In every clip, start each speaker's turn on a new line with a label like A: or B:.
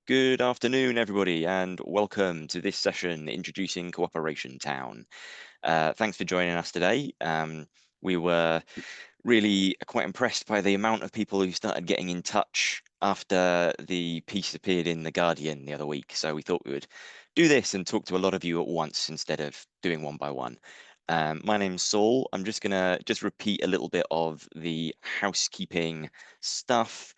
A: Good afternoon, everybody, and welcome to this session introducing Cooperation Town. Thanks for joining us today. We were really quite impressed by the amount of people who started getting in touch after the piece appeared in The Guardian the other week. So we thought we would do this and talk to a lot of you at once instead of doing one by one. My name's Saul. I'm just gonna repeat a little bit of the housekeeping stuff,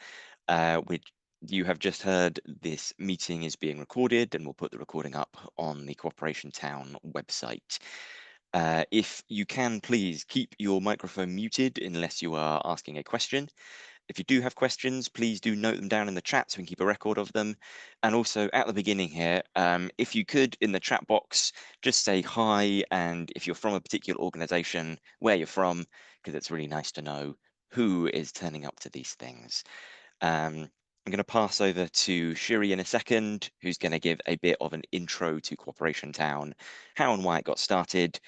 A: which you have just heard. This meeting is being recorded and we'll put the recording up on the Cooperation Town website. If you can, please keep your microphone muted unless you are asking a question. If you do have questions, please do note them down in the chat so we can keep a record of them. And also at the beginning here, if you could, in the chat box, just say hi, and if you're from a particular organisation, where you're from, because it's really nice to know who is turning up to these things. I'm going to pass over to Shiri in a second, who's going to give a bit of an intro to Cooperation Town, how and why it got started.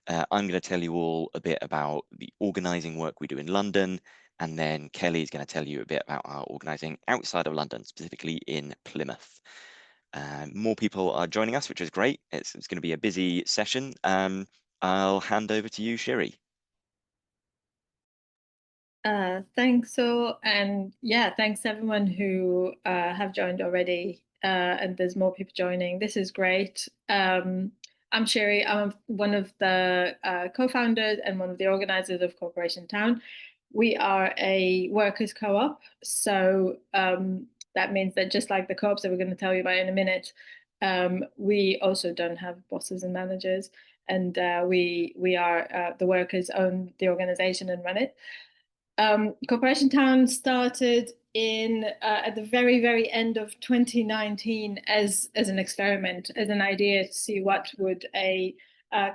A: I'm going to tell you all a bit about the organising work we do in London, and then Kelly is going to tell you a bit about our organising outside of London, specifically in Plymouth. More people are joining us, which is great. It's going to be a busy session. I'll hand over to you, Shiri.
B: Thanks, so, and yeah, thanks everyone who have joined already, and there's more people joining. This is great. I'm Sherry. I'm one of the co-founders and one of the organisers of Corporation Town. We are a workers' co-op, so that means that just like the co-ops that we're going to tell you about in a minute, we also don't have bosses and managers, and we are the workers own the organisation and run it. Corporation Town started in at the very end of 2019 as an experiment, as an idea to see what would a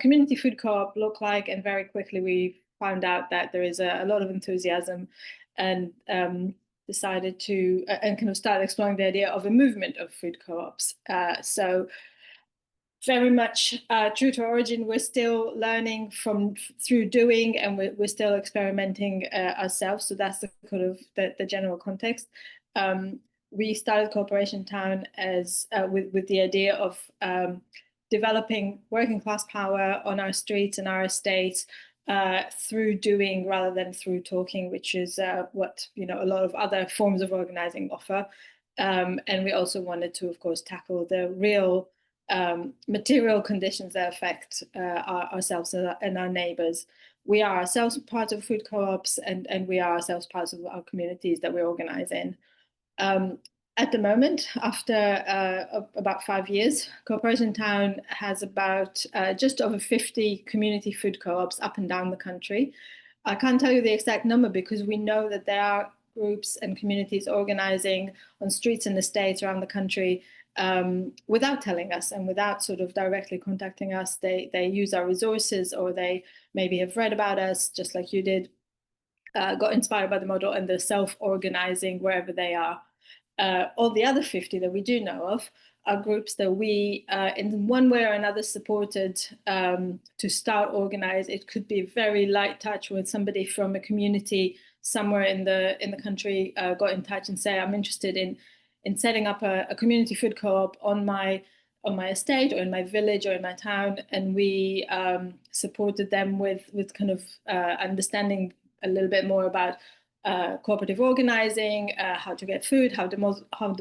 B: community food co-op look like, and very quickly we found out that there is a lot of enthusiasm, and decided to and kind of start exploring the idea of a movement of food co-ops. So very much true to origin. We're still learning through doing, and we're still experimenting ourselves. So that's the kind of the general context. We started Corporation Town as with the idea of developing working class power on our streets and our estates through doing rather than through talking, which is what a lot of other forms of organizing offer. And we also wanted to, of course, tackle the real material conditions that affect ourselves and our neighbours. We are ourselves part of food co-ops, and we are ourselves part of our communities that we organise in. At the moment, after about 5 years, Corporation Town has about just over 50 community food co-ops up and down the country. I can't tell you the exact number because we know that there are groups and communities organising on streets and estates around the country without telling us and without sort of directly contacting us. They use our resources, or they maybe have read about us, just like you did, got inspired by the model, and they're self-organizing wherever they are. All the other 50 that we do know of are groups that we, in one way or another, supported to start organize. It could be very light touch when somebody from a community somewhere in the country got in touch and say, I'm interested in setting up a community food co-op on my estate or in my village or in my town, and we supported them with kind of understanding a little bit more about cooperative organizing, how to get food, how the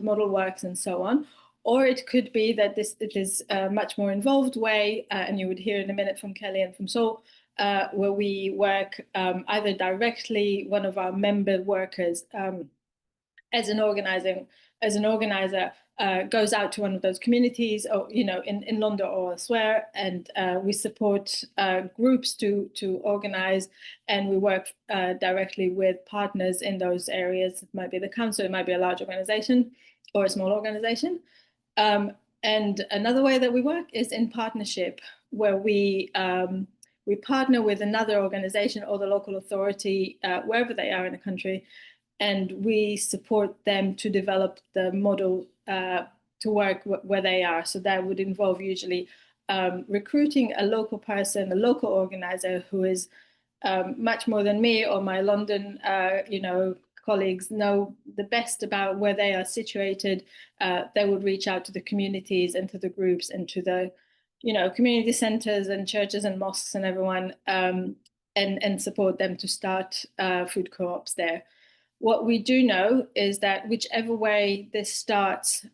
B: model works, and so on. Or it could be that it is a much more involved way, and you would hear in a minute from Kelly and from Saul, where we work either directly, one of our member workers as an organizer goes out to one of those communities, or in London or elsewhere, and we support groups to organize, and we work directly with partners in those areas. It might be the council, it might be a large organization or a small organization. And another way that we work is in partnership, where we partner with another organization or the local authority, wherever they are in the country, and we support them to develop the model to work where they are. So that would involve usually recruiting a local person, a local organizer who is much more than me or my London, colleagues know the best about where they are situated, they would reach out to the communities and to the groups and to the, community centers and churches and mosques and everyone, and support them to start food co-ops there. What we do know is that whichever way this starts,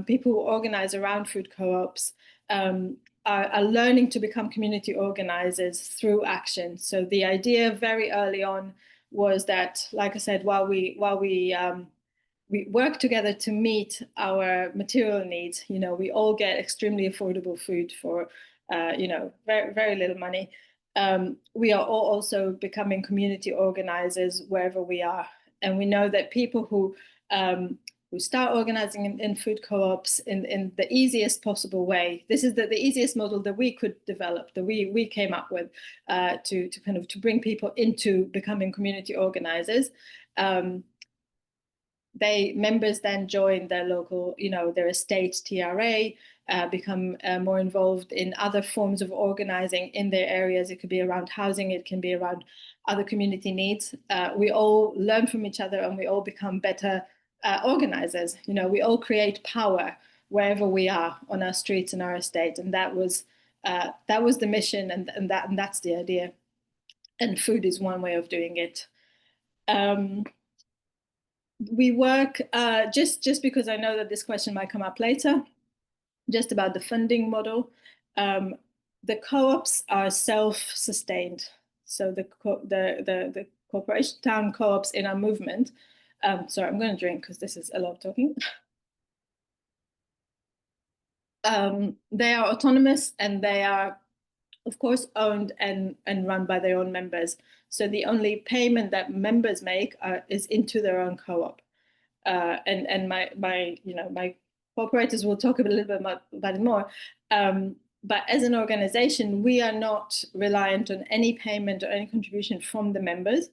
B: people who organize around food co-ops are learning to become community organizers through action. So the idea very early on was that, like I said, while we work together to meet our material needs. We all get extremely affordable food for, very, very little money. We are all also becoming community organizers wherever we are. And we know that people who start organizing in food co-ops in the easiest possible way. This is the easiest model that we could develop, that we came up with, to kind of to bring people into becoming community organizers. Members then join their local, their estate TRA, become more involved in other forms of organizing in their areas. It could be around housing, it can be around other community needs. We all learn from each other and we all become better organizers. We all create power wherever we are on our streets and our estate. And that was the mission, and that's the idea. And food is one way of doing it. We work, just because I know that this question might come up later, just about the funding model. The co-ops are self-sustained. So the corporation town co-ops in our movement. Sorry, I'm going to drink because this is a lot of talking. They are autonomous and they are, of course, owned and run by their own members. So the only payment that members make is into their own co-op. And my cooperators will talk a little bit about it more. But as an organization, we are not reliant on any payment or any contribution from the members,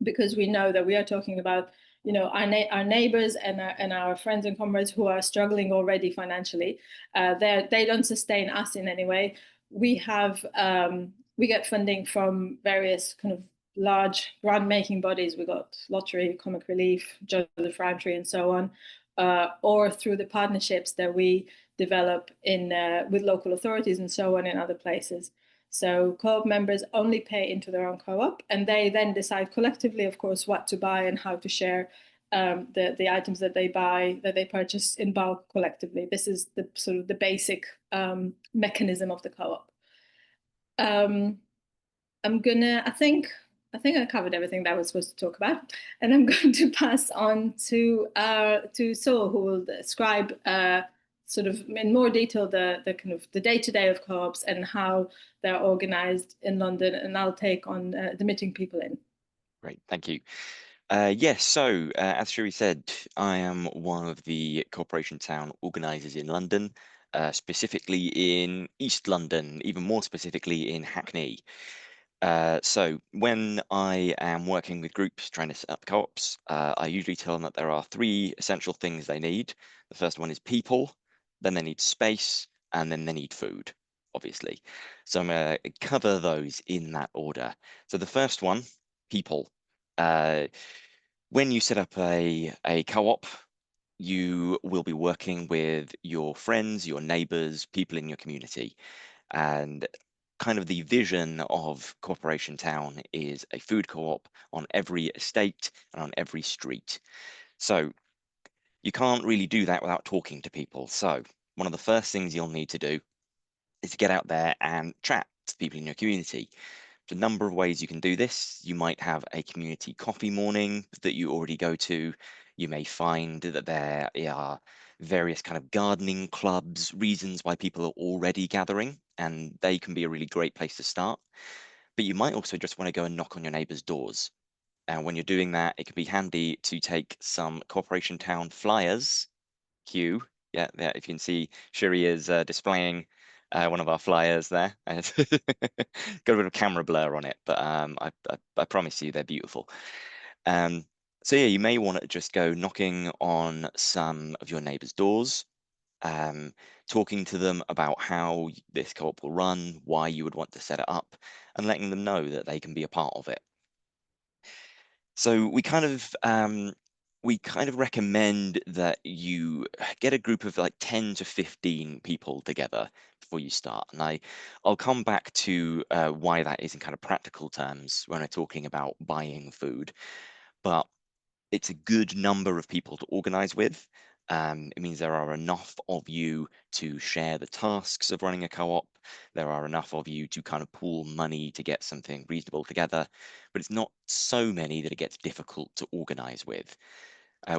B: because we know that we are talking about, our neighbors and our friends and comrades who are struggling already financially. They don't sustain us in any way. We get funding from various kind of large grant making bodies. We got Lottery, Comic Relief, Joseph Rowntree, and so on, or through the partnerships that we develop in with local authorities and so on in other places. So co-op members only pay into their own co-op, and they then decide collectively, of course, what to buy and how to share the items that they buy, that they purchase in bulk collectively. This is the sort of the basic mechanism of the co-op. I think I covered everything that I was supposed to talk about, and I'm going to pass on to Saul, who will describe sort of in more detail the kind of the day-to-day of co-ops and how they're organized in London, and I'll take on the meeting people in.
A: Great, thank you. Yes, so as Shuri said, I am one of the Corporation Town organisers in London, specifically in East London, even more specifically in Hackney. So when I am working with groups trying to set up co-ops, I usually tell them that there are three essential things they need. The first one is people, then they need space, and then they need food, obviously. So I'm going to cover those in that order. So the first one, people. When you set up a co-op, you will be working with your friends, your neighbours, people in your community. And kind of the vision of Corporation Town is a food co-op on every estate and on every street. So you can't really do that without talking to people. So one of the first things you'll need to do is to get out there and chat to people in your community. There's a number of ways you can do this. You might have a community coffee morning that you already go to. You may find that there are various kind of gardening clubs, reasons why people are already gathering, and they can be a really great place to start. But you might also just want to go and knock on your neighbours' doors. And when you're doing that, it can be handy to take some Corporation Town flyers. Q, yeah, there, if you can see, Shuri is displaying one of our flyers there. Got a bit of camera blur on it, but I promise you they're beautiful. So yeah, you may want to just go knocking on some of your neighbours' doors, talking to them about how this co-op will run, why you would want to set it up, and letting them know that they can be a part of it. So we kind of recommend that you get a group of like 10 to 15 people together before you start. And I'll come back to why that is in kind of practical terms when I'm talking about buying food. But it's a good number of people to organize with. It means there are enough of you to share the tasks of running a co-op. There are enough of you to kind of pool money to get something reasonable together, but it's not so many that it gets difficult to organize with.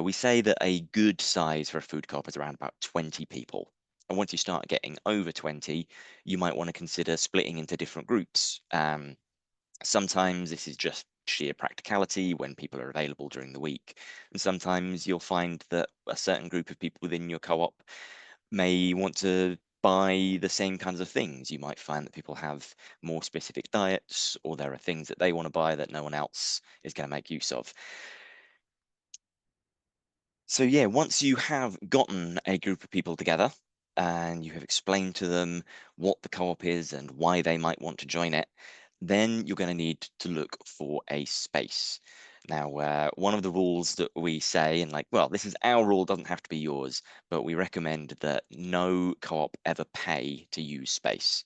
A: We say that a good size for a food co-op is around about 20 people. And once you start getting over 20, you might want to consider splitting into different groups. Sometimes this is just sheer practicality when people are available during the week. And sometimes you'll find that a certain group of people within your co op may want to buy the same kinds of things. You might find that people have more specific diets, or there are things that they want to buy that no one else is going to make use of. So yeah, once you have gotten a group of people together and you have explained to them what the co-op is and why they might want to join it, then you're going to need to look for a space. Now, one of the rules that we say, and like, well, this is our rule, doesn't have to be yours, but we recommend that no co-op ever pay to use space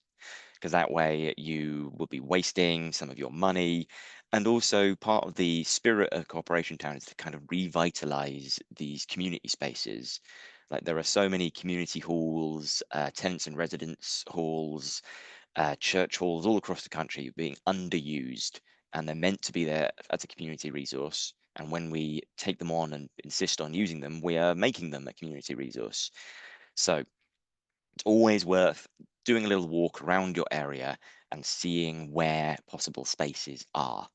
A: because that way you will be wasting some of your money. And also, part of the spirit of Cooperation Town is to kind of revitalize these community spaces. Like there are so many community halls, tenants and residence halls, church halls all across the country being underused, and they're meant to be there as a community resource. And when we take them on and insist on using them, we are making them a community resource. So it's always worth doing a little walk around your area and seeing where possible spaces are.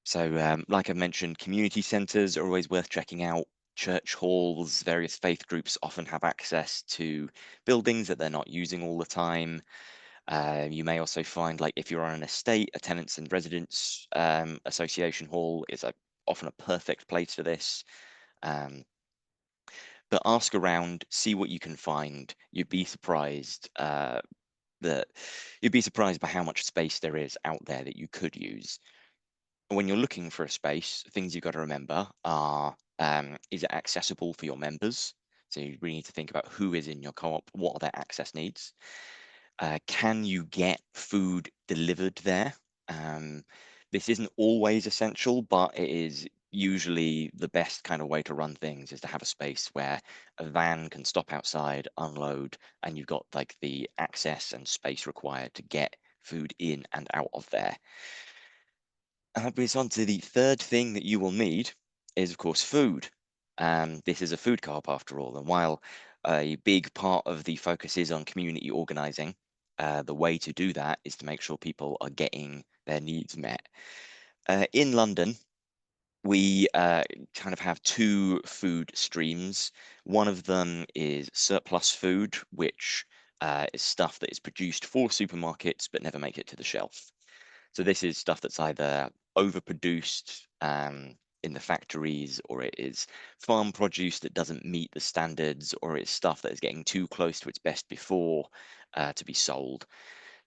A: So, like I mentioned, community centres are always worth checking out. Church halls, various faith groups often have access to buildings that they're not using all the time. You may also find, like, if you're on an estate, a tenants and residents association hall is often a perfect place for this. Um, but ask around, see what you can find. You'd be surprised that you'd be surprised by how much space there is out there that you could use. When you're looking for a space, things you've got to remember are is it accessible for your members? So you really need to think about who is in your co-op, what are their access needs. Can you get food delivered there? Um, this isn't always essential, but it is usually the best kind of way to run things is to have a space where a van can stop outside, unload, and you've got like the access and space required to get food in and out of there. And that brings on to the third thing that you will need is, of course, food. This is a food co-op after all, and while a big part of the focus is on community organizing, the way to do that is to make sure people are getting their needs met. In London, we kind of have two food streams. One of them is surplus food, which is stuff that is produced for supermarkets but never make it to the shelf. So this is stuff that's either overproduced in the factories, or it is farm produce that doesn't meet the standards, or it's stuff that is getting too close to its best before to be sold.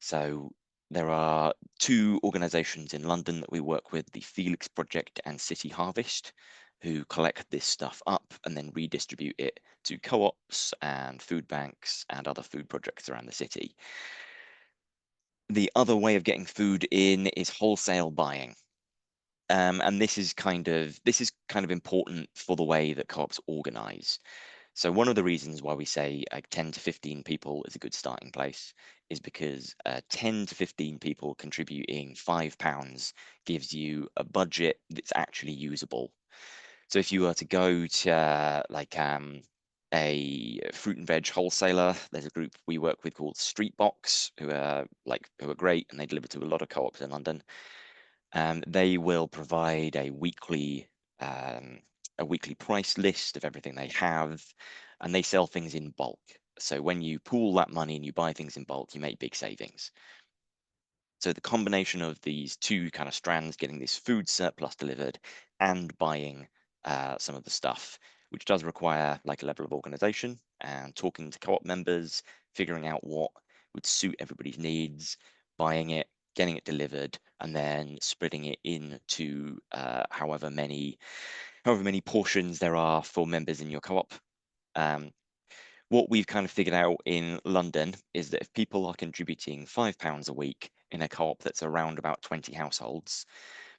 A: So there are two organisations in London that we work with, the Felix Project and City Harvest, who collect this stuff up and then redistribute it to co-ops and food banks and other food projects around the city. The other way of getting food in is wholesale buying. And this is kind of important for the way that co-ops organize. So one of the reasons why we say 10 to 15 people is a good starting place is because 10 to 15 people contributing £5 gives you a budget that's actually usable. So if you were to go to a fruit and veg wholesaler, there's a group we work with called Streetbox, who are great, and they deliver to a lot of co-ops in London. They will provide um, a weekly price list of everything they have, and they sell things in bulk. So when you pool that money and you buy things in bulk, you make big savings. So the combination of these two kind of strands, getting this food surplus delivered and buying some of the stuff, which does require like a level of organization and talking to co-op members, figuring out what would suit everybody's needs, buying it, getting it delivered, and then splitting it into however many portions there are for members in your co-op. Um, what we've kind of figured out in London is that if people are contributing £5 a week in a co-op that's around about 20 households,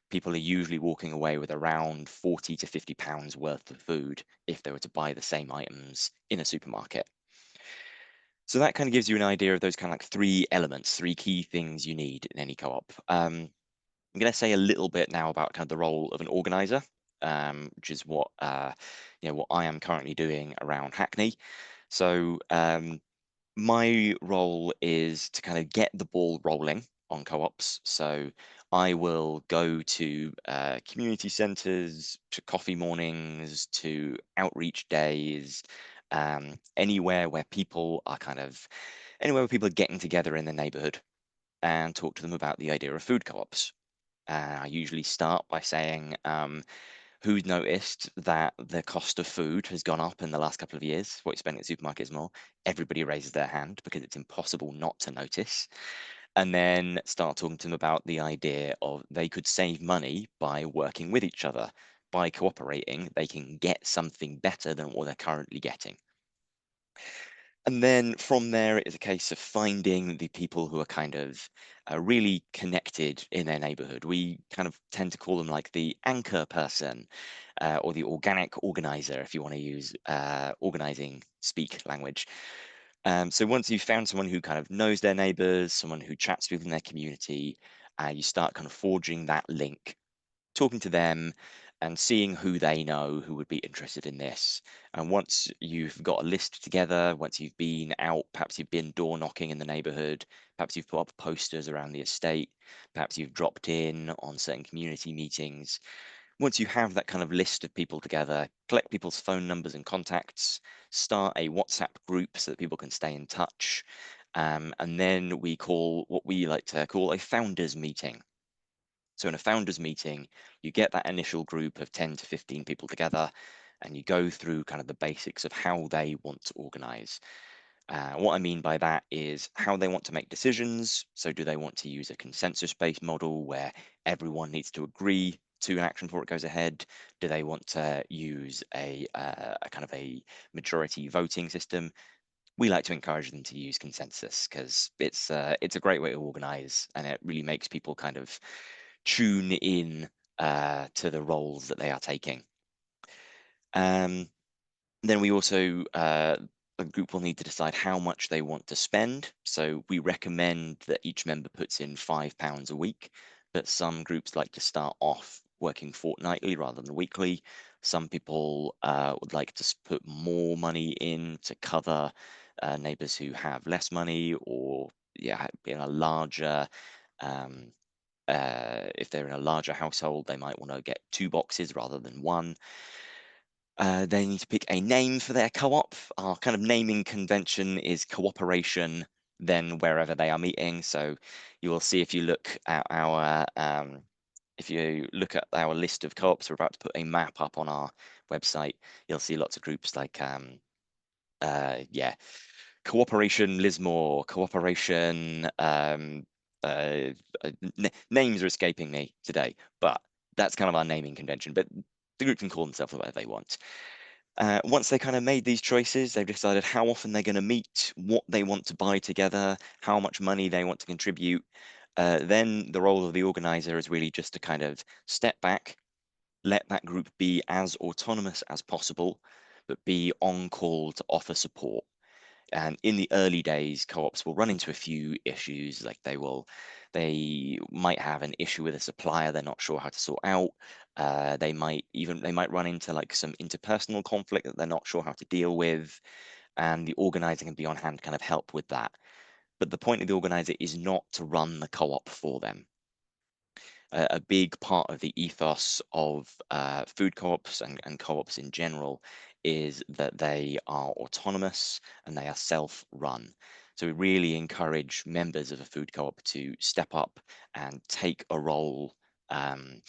A: people are usually walking away with around 40 to £50 worth of food if they were to buy the same items in a supermarket. So that kind of gives you an idea of those kind of like three elements, three key things you need in any co-op. I'm going to say a little bit now about kind of the role of an organizer, which is what I am currently doing around Hackney. So my role is to kind of get the ball rolling on co-ops. So I will go to community centres, to coffee mornings, to outreach days, anywhere where people are getting together in the neighbourhood and talk to them about the idea of food co-ops. I usually start by saying, who's noticed that the cost of food has gone up in the last couple of years? What you spend at supermarkets more? Everybody raises their hand because it's impossible not to notice. And then start talking to them about the idea of they could save money by working with each other. By cooperating, they can get something better than what they're currently getting. And then from there, it is a case of finding the people who are kind of really connected in their neighborhood. We kind of tend to call them like the anchor person or the organic organizer, if you want to use organizing speak language. So once you've found someone who kind of knows their neighbors, someone who chats with in their community, you start kind of forging that link, talking to them and seeing who they know who would be interested in this. And once you've got a list together, once you've been out, perhaps you've been door knocking in the neighborhood, perhaps you've put up posters around the estate, perhaps you've dropped in on certain community meetings. Once you have that kind of list of people together, collect people's phone numbers and contacts, start a WhatsApp group so that people can stay in touch. And then we call what we like to call a founders meeting. So in a founders meeting, you get that initial group of 10 to 15 people together and you go through kind of the basics of how they want to organize. What I mean by that is how they want to make decisions. So do they want to use a consensus-based model where everyone needs to agree to an action before it goes ahead? Do they want to use a kind of a majority voting system? We like to encourage them to use consensus because it's a great way to organize and it really makes people kind of tune in to the roles that they are taking. Um, then we also a group will need to decide how much they want to spend. So we recommend that each member puts in £5 a week, but some groups like to start off working fortnightly rather than weekly. Some people would like to put more money in to cover neighbours who have less money, or in a larger um, if they're in a larger household, they might want to get two boxes rather than one. They need to pick a name for their co-op. Our kind of naming convention is cooperation, then wherever they are meeting. So you will see if you look at our list of co-ops, we're about to put a map up on our website. You'll see lots of groups like yeah, Cooperation Lismore, Cooperation. Uh, Names are escaping me today, but that's kind of our naming convention. But the group can call themselves whatever they want. Once they kind of made these choices, they've decided how often they're going to meet, what they want to buy together, how much money they want to contribute. Then the role of the organizer is really just to kind of step back, let that group be as autonomous as possible, but be on call to offer support. And in the early days, co-ops will run into a few issues, like they might have an issue with a supplier they're not sure how to sort out. They might run into like some interpersonal conflict that they're not sure how to deal with, and the organizer can be on hand to kind of help with that. But the point of the organizer is not to run the co-op for them. A big part of the ethos of food co-ops and co-ops in general is that they are autonomous and they are self-run. So we really encourage members of a food co-op to step up and take a role, um,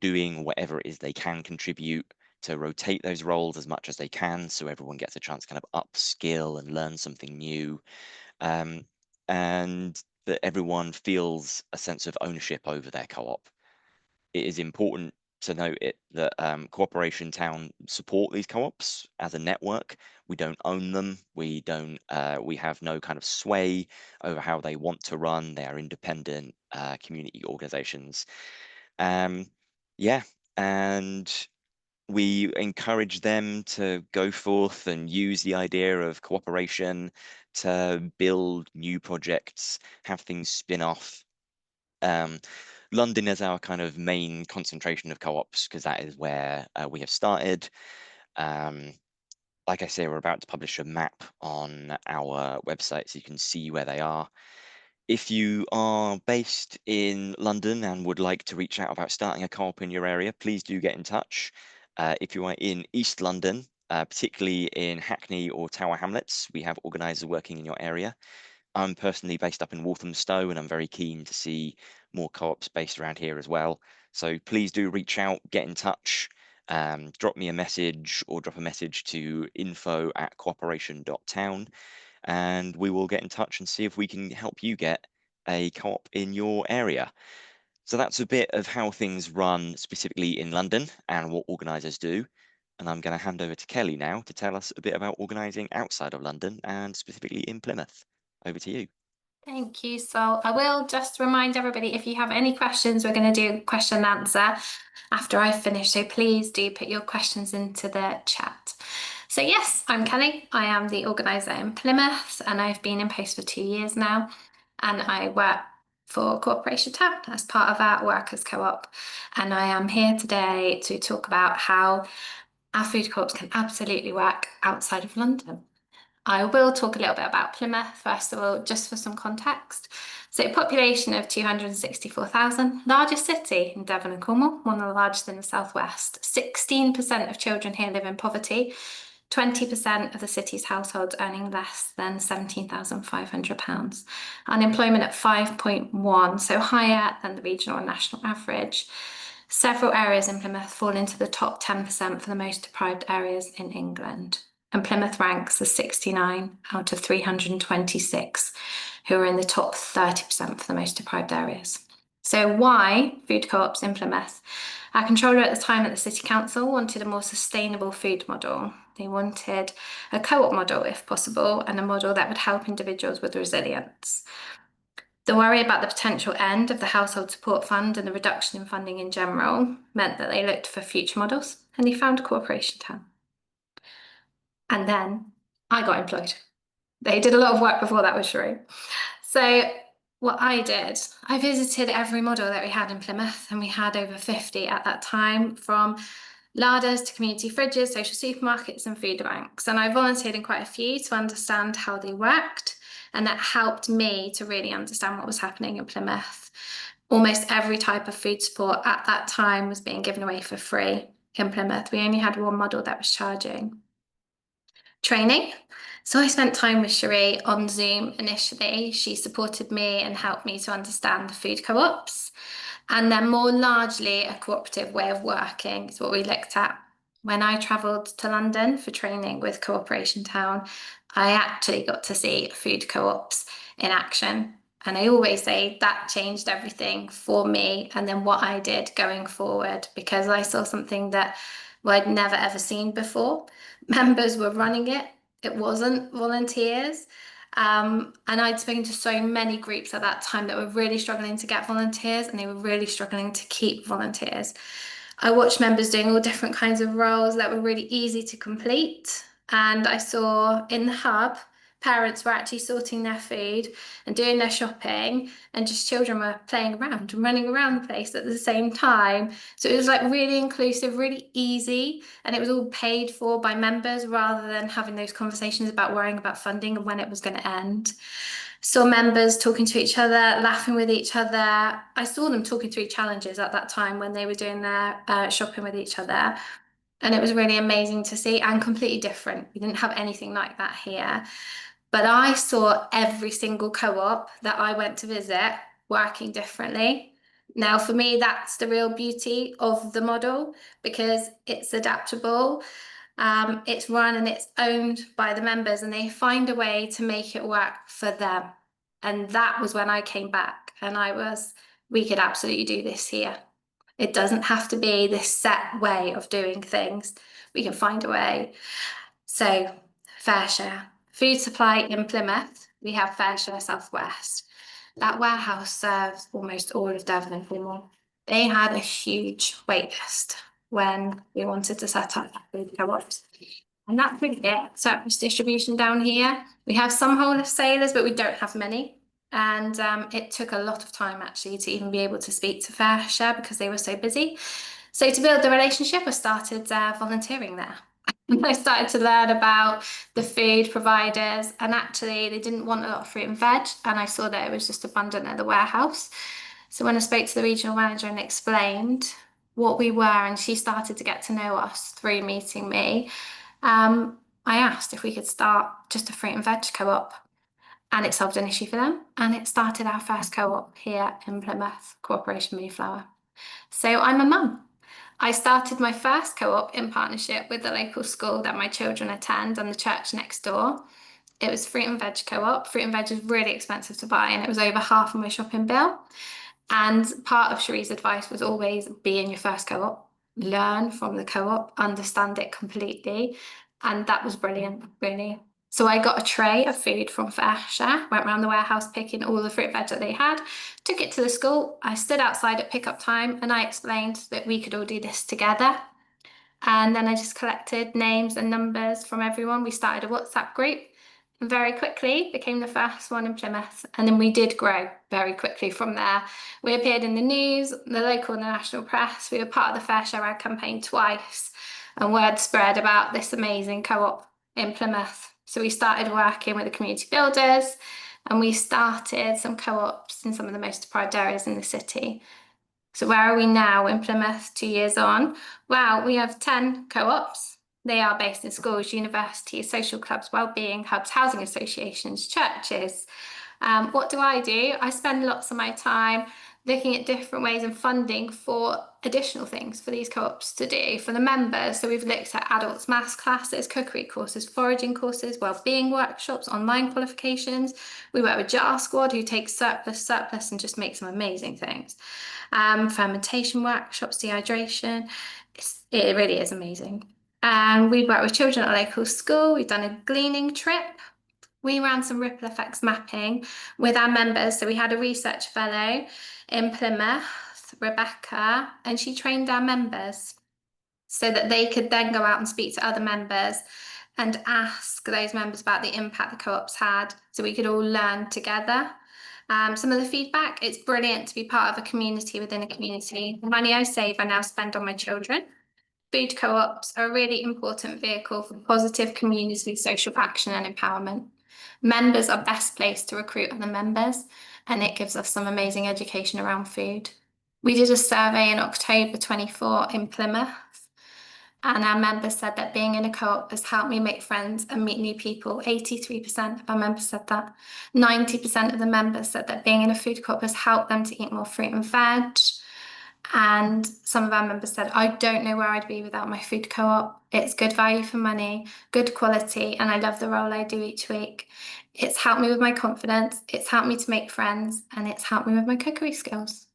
A: doing whatever it is they can contribute, to rotate those roles as much as they can so everyone gets a chance to kind of upskill and learn something new. Um, and that everyone feels a sense of ownership over their co-op. It is important to note that Cooperation Town support these co-ops as a network. We don't own them. We have no kind of sway over how they want to run. They are independent community organizations. Um, yeah, and we encourage them to go forth and use the idea of cooperation to build new projects, have things spin off. Um, London is our kind of main concentration of co-ops because that is where we have started. Um, like I say, we're about to publish a map on our website so you can see where they are. If you are based in London and would like to reach out about starting a co-op in your area, please do get in touch. If you are in East London, particularly in Hackney or Tower Hamlets, we have organisers working in your area. I'm personally based up in Walthamstow, and I'm very keen to see more co-ops based around here as well. So please do reach out, get in touch, drop me a message or drop a message to info@cooperation.town, and we will get in touch and see if we can help you get a co-op in your area. So that's a bit of how things run specifically in London and what organisers do. And I'm going to hand over to Kelly now to tell us a bit about organising outside of London and specifically in Plymouth. Over to you.
C: Thank you. So I will just remind everybody, if you have any questions, we're going to do question and answer after I finish. So please do put your questions into the chat. So yes, I'm Kelly. I am the organiser in Plymouth and I've been in post for 2 years now. And I work for Cooperation Town as part of our workers co-op. And I am here today to talk about how our food co-ops can absolutely work outside of London. I will talk a little bit about Plymouth, first of all, just for some context. So population of 264,000, largest city in Devon and Cornwall, one of the largest in the southwest. 16% of children here live in poverty, 20% of the city's households earning less than £17,500. Unemployment at 5.1, so higher than the regional and national average. Several areas in Plymouth fall into the top 10% for the most deprived areas in England. And Plymouth ranks as 69 out of 326 who are in the top 30% for the most deprived areas. So why food co-ops in Plymouth? Our controller at the time at the City Council wanted a more sustainable food model. They wanted a co-op model if possible and a model that would help individuals with resilience. The worry about the potential end of the Household Support Fund and the reduction in funding in general meant that they looked for future models and they found Cooperation Town. And then I got employed. They did a lot of work before that was true. So what I did, I visited every model that we had in Plymouth, and we had over 50 at that time, from larders to community fridges, social supermarkets and food banks. And I volunteered in quite a few to understand how they worked, and that helped me to really understand what was happening in Plymouth. Almost every type of food support at that time was being given away for free in Plymouth. We only had one model that was charging. Training. So I spent time with Cherie on Zoom initially. She supported me and helped me to understand the food co-ops. And then more largely a cooperative way of working is what we looked at. When I travelled to London for training with Cooperation Town, I actually got to see food co-ops in action. And I always say that changed everything for me and then what I did going forward, because I saw something that I'd never ever seen before. Members were running it. It wasn't volunteers. And I'd spoken to so many groups at that time that were really struggling to get volunteers and they were really struggling to keep volunteers. I watched members doing all different kinds of roles that were really easy to complete. And I saw in the hub, parents were actually sorting their food and doing their shopping, and just children were playing around and running around the place at the same time. So it was like really inclusive, really easy, and it was all paid for by members rather than having those conversations about worrying about funding and when it was going to end. Saw members talking to each other, laughing with each other. I saw them talking through challenges at that time when they were doing their shopping with each other. And it was really amazing to see and completely different. We didn't have anything like that here. But I saw every single co-op that I went to visit working differently. Now, for me, that's the real beauty of the model, because it's adaptable. It's run and it's owned by the members, and they find a way to make it work for them. And that was when I came back and we could absolutely do this here. It doesn't have to be this set way of doing things. We can find a way. So, Fair Share. Food supply in Plymouth, we have Fair Share Southwest. That warehouse serves almost all of Devon and Cornwall. They had a huge wait list when we wanted to set up food co-ops. And that's really it. Surplus distribution down here. We have some wholesalers, but we don't have many. And it took a lot of time actually to even be able to speak to Fair Share because they were so busy. So to build the relationship, I started volunteering there. I started to learn about the food providers, and actually they didn't want a lot of fruit and veg, and I saw that it was just abundant at the warehouse. So when I spoke to the regional manager and explained what we were, and she started to get to know us through meeting me, I asked if we could start just a fruit and veg co-op, and it solved an issue for them, and it started our first co-op here in Plymouth, Cooperation Mayflower. So I'm a mum. I started my first co-op in partnership with the local school that my children attend and the church next door. It was fruit and veg co-op. Fruit and veg is really expensive to buy, and it was over half of my shopping bill. And part of Cherie's advice was always be in your first co-op, learn from the co-op, understand it completely. And that was brilliant, really. So I got a tray of food from Fair Share, went around the warehouse picking all the fruit and veg that they had, took it to the school. I stood outside at pickup time and I explained that we could all do this together. And then I just collected names and numbers from everyone. We started a WhatsApp group and very quickly became the first one in Plymouth. And then we did grow very quickly from there. We appeared in the news, the local and the national press. We were part of the Fair Share ad campaign twice, and word spread about this amazing co-op in Plymouth. So we started working with the community builders, and we started some co-ops in some of the most deprived areas in the city. So where are we now in Plymouth 2 years on? Well, we have 10 co-ops. They are based in schools, universities, social clubs, wellbeing hubs, housing associations, churches. What do? I spend lots of my time looking at different ways and funding for additional things for these co-ops to do for the members. So we've looked at adults maths classes, cookery courses, foraging courses, wellbeing workshops, online qualifications. We work with Jar Squad, who takes surplus and just makes some amazing things. Fermentation workshops, dehydration. It really is amazing. And we work with children at a local school. We've done a gleaning trip. We ran some ripple effects mapping with our members. So we had a research fellow in Plymouth, Rebecca, and she trained our members so that they could then go out and speak to other members and ask those members about the impact the co-ops had, so we could all learn together. Some of the feedback, it's brilliant to be part of a community within a community. The money I save, I now spend on my children. Food co-ops are a really important vehicle for positive community social action and empowerment. Members are best placed to recruit other members, and it gives us some amazing education around food. We did a survey in October 24 in Plymouth, and our members said that being in a co-op has helped me make friends and meet new people. 83% of our members said that. 90% of the members said that being in a food co-op has helped them to eat more fruit and veg. And some of our members said, I don't know where I'd be without my food co-op. It's good value for money, good quality, and I love the role I do each week. It's helped me with my confidence, it's helped me to make friends, and it's helped me with my cookery skills.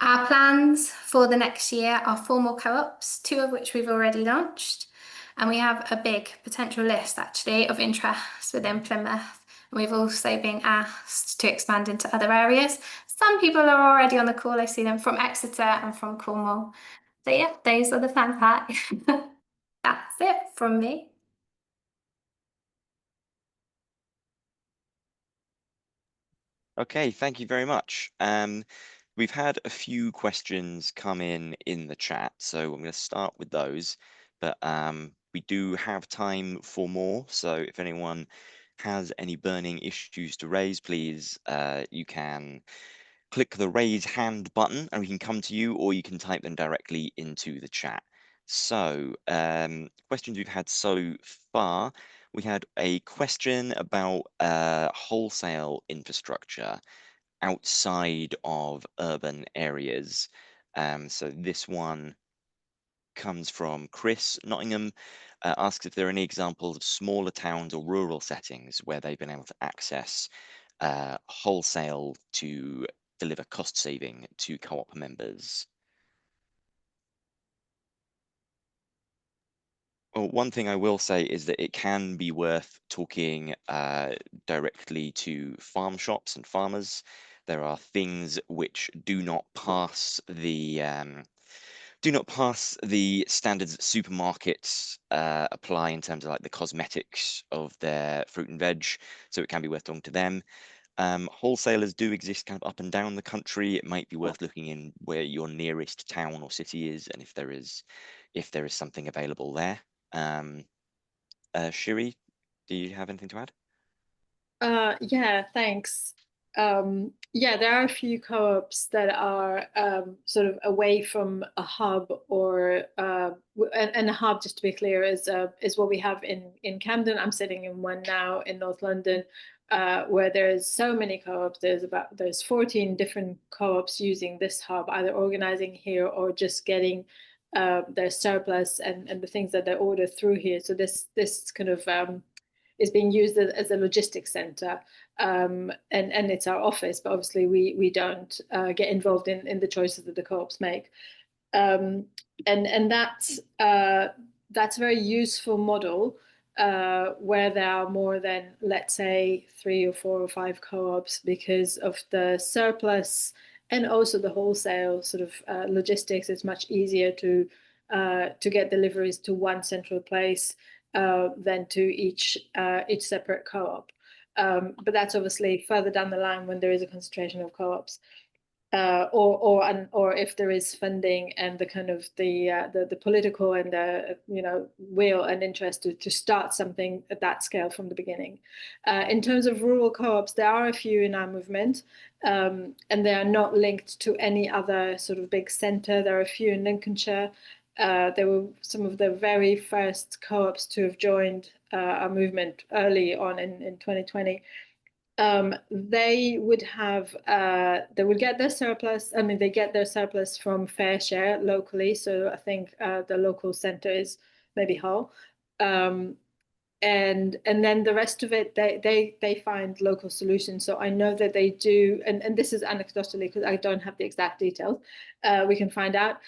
C: Our plans for the next year are 4 more co-ops, 2 of which we've already launched. And we have a big potential list actually of interest within Plymouth. And we've also been asked to expand into other areas. Some people are already on the call. I see them from Exeter and from Cornwall. So yeah, those are the plans. That's it from me.
A: Okay, thank you very much. We've had a few questions come in the chat, so I'm going to start with those. But we do have time for more, so if anyone has any burning issues to raise, please, you can click the raise hand button and we can come to you, or you can type them directly into the chat. So, questions we've had so far. We had a question about wholesale infrastructure outside of urban areas. So this one comes from Chris Nottingham, asks if there are any examples of smaller towns or rural settings where they've been able to access wholesale to deliver cost saving to co-op members? Well, one thing I will say is that it can be worth talking directly to farm shops and farmers. There are things which do not pass the standards that supermarkets apply in terms of like the cosmetics of their fruit and veg. So it can be worth talking to them. Wholesalers do exist kind of up and down the country. It might be worth looking in where your nearest town or city is, and if there is something available there. Shiri, do you have anything to add?
B: Yeah, thanks. Yeah, there are a few co-ops that are sort of away from a hub, or and a hub, just to be clear, is what we have in Camden. I'm sitting in one now in North London, where there's so many co-ops. There's 14 different co-ops using this hub, either organizing here or just getting their surplus and the things that they order through here. So this kind of is being used as a logistics center, and it's our office, but obviously we don't get involved in the choices that the co-ops make. And that's a very useful model where there are more than, let's say, 3 or 4 or 5 co-ops, because of the surplus and also the wholesale sort of logistics. It's much easier to get deliveries to one central place than to each separate co-op. But that's obviously further down the line when there is a concentration of co-ops, or if there is funding and the kind of the political and the will and interest to start something at that scale from the beginning. In terms of rural co-ops, there are a few in our movement, and they are not linked to any other sort of big centre. There are a few in Lincolnshire. They were some of the very first co-ops to have joined our movement early on in 2020. They would get their surplus. I mean, they get their surplus from Fair Share locally. So I think the local centre is maybe Hull. And then the rest of it, they find local solutions. So I know that they do, and this is anecdotally because I don't have the exact details. We can find out,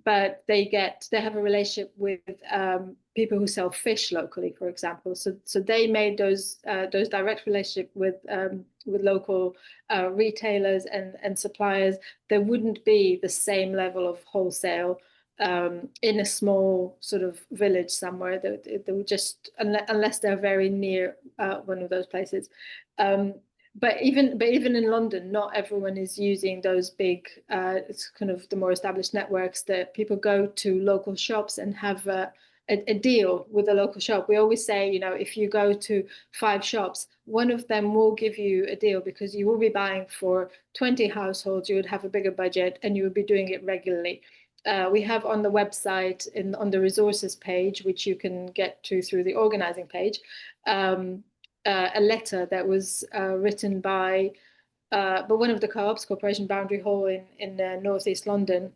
B: but they have a relationship with people who sell fish locally, for example. So they made those direct relationship with local retailers and suppliers. There wouldn't be the same level of wholesale in a small sort of village somewhere. They would just, unless they're very near one of those places. But even in London, not everyone is using those big, it's kind of the more established networks that people go to local shops and have a deal with a local shop. We always say, if you go to 5 shops, one of them will give you a deal because you will be buying for 20 households. You would have a bigger budget and you would be doing it regularly. We have on the website, on the resources page, which you can get to through the organising page, a letter that was written by one of the co-ops, Corporation Boundary Hall in northeast London.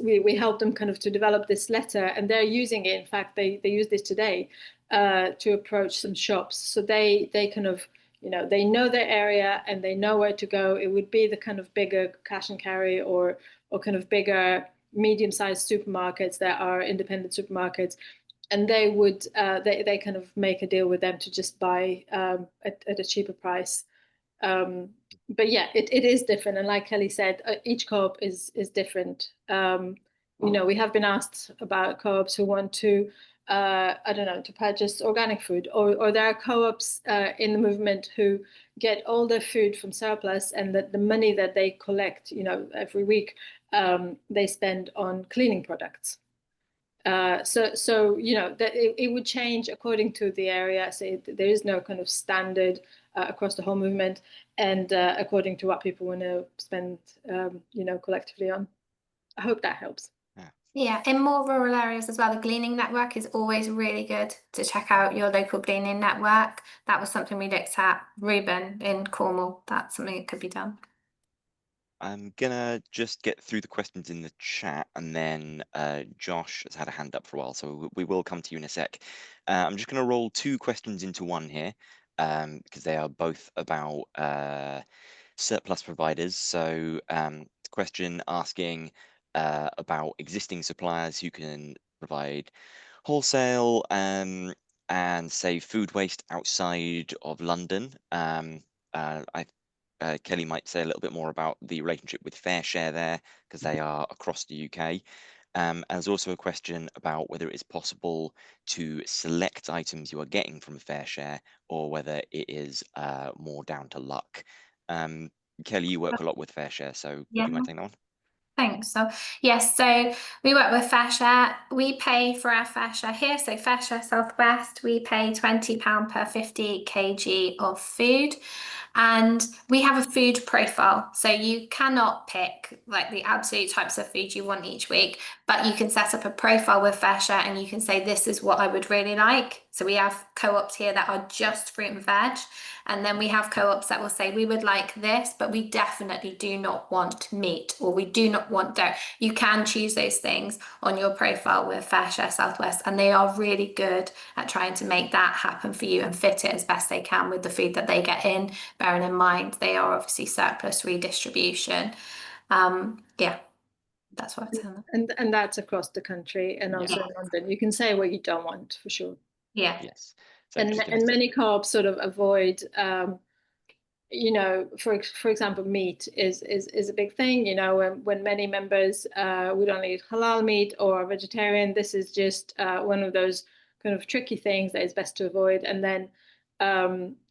B: We helped them kind of to develop this letter, and they're using it. In fact, they use this today to approach some shops. So they kind of, they know their area and they know where to go. It would be the kind of bigger cash and carry or kind of bigger medium-sized supermarkets that are independent supermarkets, and they would they kind of make a deal with them to just buy at a cheaper price. But yeah, it is different, and like Kelly said, each co-op is different. We have been asked about co-ops who want to I don't know, to purchase organic food, or there are co-ops in the movement who get all their food from surplus, and that the money that they collect, every week, they spend on cleaning products. So that it would change according to the area. So there is no kind of standard across the whole movement, and according to what people want to spend, collectively on. I hope that helps.
C: Yeah, in more rural areas as well, the gleaning network is always really good to check out your local gleaning network. That was something we looked at, Reuben, in Cornwall. That's something that could be done.
A: I'm gonna just get through the questions in the chat, and then Josh has had a hand up for a while, so we will come to you in a sec. I'm just gonna roll 2 questions into one here. because they are both about surplus providers. So the question asking about existing suppliers who can provide wholesale and save food waste outside of London. Kelly might say a little bit more about the relationship with Fair Share there, because they are across the UK. And there's also a question about whether it is possible to select items you are getting from Fair Share, or whether it is more down to luck. Kelly, you work a lot with Fair Share, so would
C: Yeah.
A: you mind taking that one?
C: Thanks. So yes, so we work with Fair Share. We pay for our Fair Share here. So Fair Share Southwest, we pay £20 per 50 kg of food. And we have a food profile. So you cannot pick like the absolute types of food you want each week, but you can set up a profile with Fair Share and you can say, this is what I would really like. So we have co-ops here that are just fruit and veg. And then we have co-ops that will say, we would like this, but we definitely do not want meat, or we do not want dairy. You can choose those things on your profile with Fair Share Southwest, and they are really good at trying to make that happen for you and fit it as best they can with the food that they get in, bearing in mind they are obviously surplus redistribution. Yeah, that's what I'd say.
B: And that's across the country, and also in London. You can say what you don't want, for sure.
C: Yeah.
A: Yes. So
B: and many co-ops sort of avoid, you know, for example, meat is a big thing. You know, when many members would only eat halal meat or are vegetarian, this is just one of those kind of tricky things that is best to avoid. And then,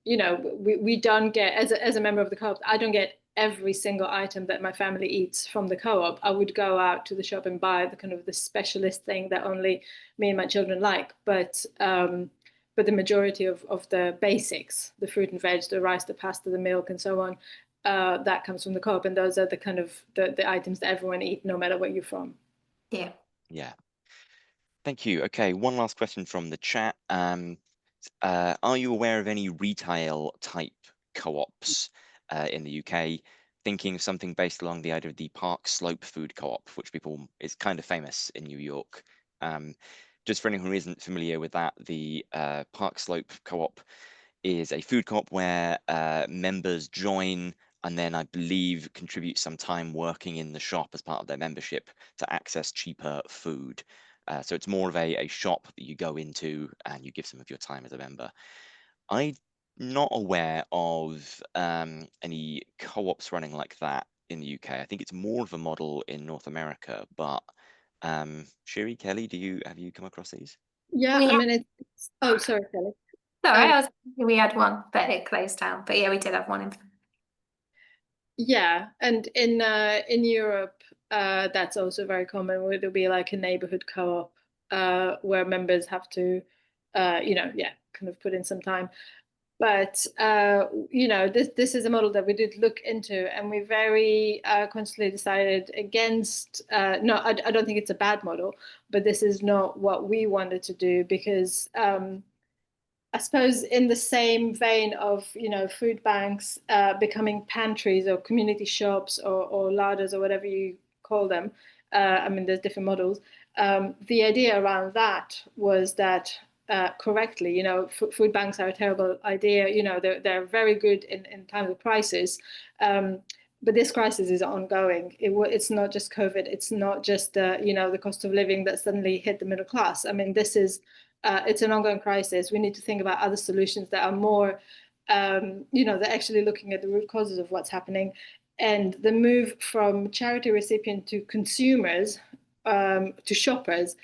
B: you know, we don't get, as a member of the co-op, I don't get every single item that my family eats from the co-op. I would go out to the shop and buy the kind of the specialist thing that only me and my children like. But the majority of the basics, the fruit and veg, the rice, the pasta, the milk, and so on, that comes from the co-op. And those are the kind of the items that everyone eats, no matter where you're from.
C: Yeah.
A: Yeah. Thank you. Okay, one last question from the chat. Are you aware of any retail type co-ops in the UK? Thinking of something based along the idea of the Park Slope Food Co-op, which is kind of famous in New York. Just for anyone who isn't familiar with that, the Park Slope Co-op is a food co-op where members join and then I believe contribute some time working in the shop as part of their membership to access cheaper food. So it's more of a shop that you go into and you give some of your time as a member. I'm not aware of any co-ops running like that in the UK. I think it's more of a model in North America, but Shiri, Kelly, have you come across these?
B: Yeah, I mean, oh, sorry, Kelly.
C: Sorry, we had one, but it closed down. But yeah, we did have one in.
B: Yeah, and in Europe, that's also very common, where there'll be like a neighborhood co-op where members have to, you know, yeah, kind of put in some time. But you know, this is a model that we did look into, and we very consciously decided against. No, I don't think it's a bad model, but this is not what we wanted to do, because I suppose in the same vein of, you know, food banks becoming pantries or community shops or larders or whatever you call them. I mean, there's different models. The idea around that was that correctly, you know, food banks are a terrible idea. You know, they're very good in times of crisis. But this crisis is ongoing. It's not just COVID. It's not just you know, the cost of living that suddenly hit the middle class. I mean, it's an ongoing crisis. We need to think about other solutions that are more, you know, they're actually looking at the root causes of what's happening. And the move from charity recipient to consumers, to shoppers,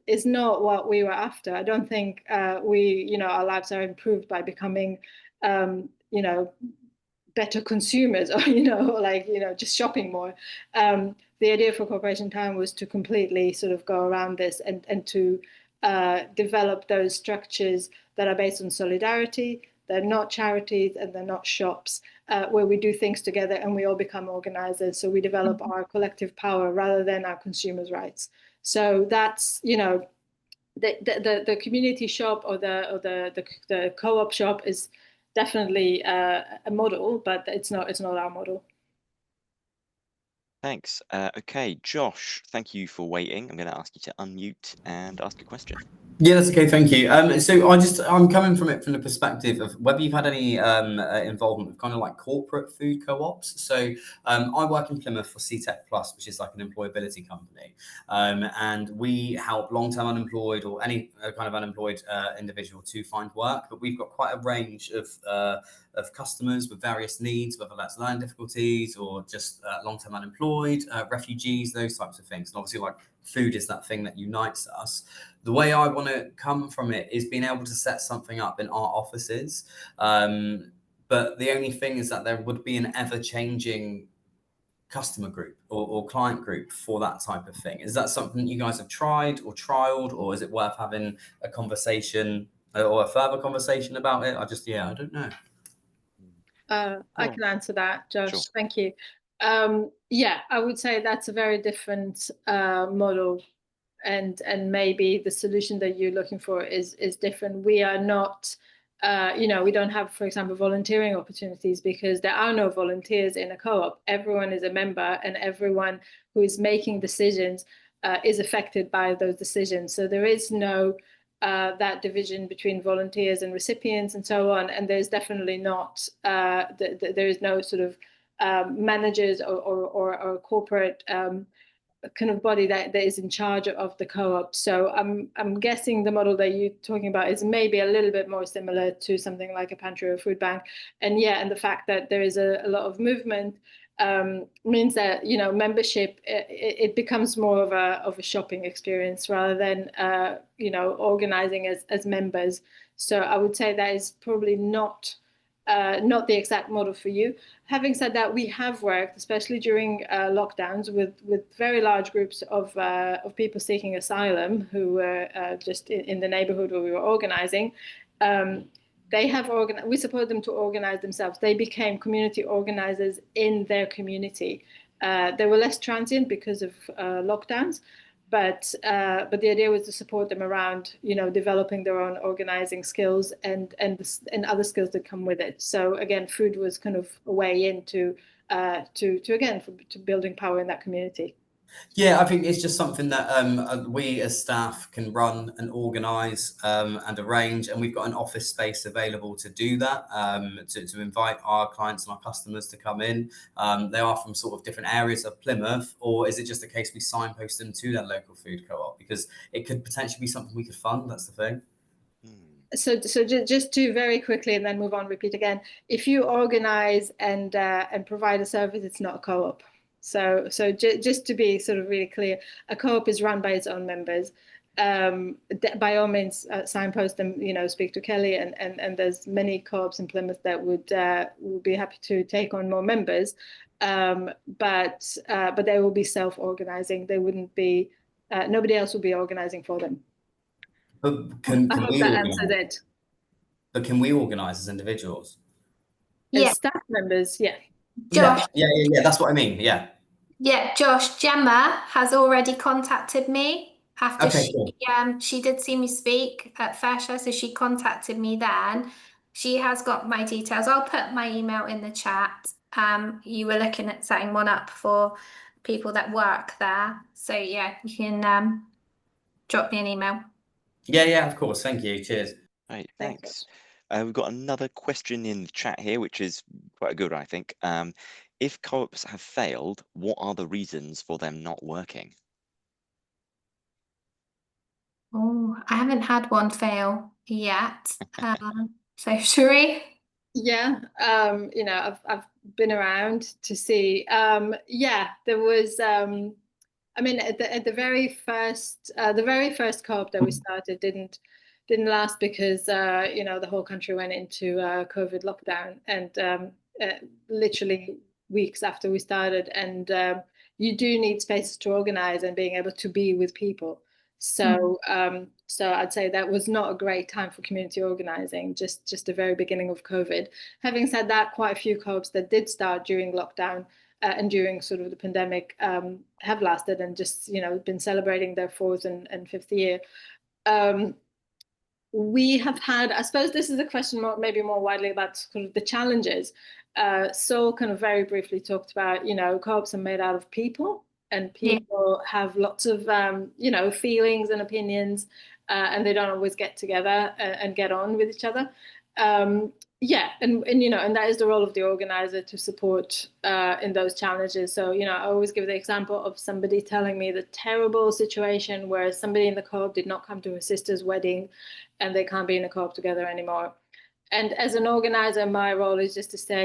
B: is not what we were after. I don't think you know, our lives are improved by becoming, you know, better consumers, or, you know, like, you know, just shopping more. The idea for Corporation Town was to completely sort of go around this and to develop those structures that are based on solidarity. They're not charities and they're not shops, where we do things together and we all become organisers. So we develop our collective power rather than our consumers' rights. So that's, you know, the community shop or the co-op shop is definitely a model, but it's not our model.
A: Thanks. Okay, Josh, thank you for waiting. I'm going to ask you to unmute and ask a question.
D: Yeah, that's okay. Thank you. So I'm coming from it from the perspective of whether you've had any involvement with kind of like corporate food co-ops. So I work in Plymouth for CTech Plus, which is like an employability company, and we help long-term unemployed or any kind of unemployed individual to find work. But we've got quite a range of customers with various needs, whether that's learning difficulties or just long-term unemployed, refugees, those types of things. And obviously, like food is that thing that unites us. The way I want to come from it is being able to set something up in our offices. But the only thing is that there would be an ever-changing customer group or client group for that type of thing. Is that something you guys have tried or trialed, or is it worth having a conversation or a further conversation about it? I don't know.
B: I can answer that, Josh.
A: Sure.
B: Thank you. Yeah, I would say that's a very different model, and maybe the solution that you're looking for is different. We are not, we don't have, for example, volunteering opportunities because there are no volunteers in a co-op. Everyone is a member, and everyone who is making decisions is affected by those decisions. So there is no that division between volunteers and recipients and so on. And there's definitely not, there is no sort of managers or corporate kind of body that is in charge of the co-op. So I'm guessing the model that you're talking about is maybe a little bit more similar to something like a pantry or food bank. And yeah, and the fact that there is a lot of movement means that membership it becomes more of a shopping experience rather than organizing as members. So I would say that is probably not the exact model for you. Having said that, we have worked, especially during lockdowns, with very large groups of people seeking asylum who were just in the neighborhood where we were organizing. We support them to organize themselves. They became community organizers in their community. They were less transient because of lockdowns, but the idea was to support them around, developing their own organizing skills and other skills that come with it. So again, food was kind of a way into to building power in that community.
D: Yeah, I think it's just something that we as staff can run and organise and arrange, and we've got an office space available to do that, to invite our clients and our customers to come in. They are from sort of different areas of Plymouth, or is it just a case we signpost them to their local food co-op? Because it could potentially be something we could fund, that's the thing.
B: So just to very quickly and then move on, repeat again. If you organise and provide a service, it's not a co-op. So just to be sort of really clear, a co-op is run by its own members. By all means, signpost them, speak to Kelly, and there's many co-ops in Plymouth that would be happy to take on more members. But they will be self-organising. They wouldn't be, nobody else will be organising for them.
D: But can
B: hope
D: we
B: that
D: organise?
B: answers it.
D: But can we organise as individuals?
B: As
C: Yeah,
B: staff members, yeah.
C: Josh.
D: Yeah. That's what I mean. Yeah.
C: Yeah, Josh, Gemma has already contacted me after
D: Okay, cool.
C: she did see me speak at Fasher, so she contacted me then. She has got my details. I'll put my email in the chat. You were looking at setting one up for people that work there. So yeah, you can drop me an email.
D: Yeah, of course. Thank you. Cheers.
A: Right,
B: Thanks.
A: thanks. We've got another question in the chat here, which is quite a good one, I think. If co-ops have failed, what are the reasons for them not working?
C: Oh, I haven't had one fail yet. So Sheree?
B: Yeah, I've been around to see. Yeah, there was. I mean, at the very first co-op that we started didn't last because the whole country went into COVID lockdown, and literally weeks after we started, and you do need spaces to organize and being able to be with people. So I'd say that was not a great time for community organizing, just the very beginning of COVID. Having said that, quite a few co-ops that did start during lockdown and during sort of the pandemic have lasted and just been celebrating their fourth and fifth year. we have had, I suppose this is a question maybe more widely about sort of the challenges. So kind of very briefly talked about, co-ops are made out of people, and
C: Yeah.
B: people have lots of, feelings and opinions, and they don't always get together and get on with each other. Yeah, and and that is the role of the organizer to support in those challenges. So I always give the example of somebody telling me the terrible situation where somebody in the co-op did not come to her sister's wedding, and they can't be in a co-op together anymore. And as an organizer, my role is just to say,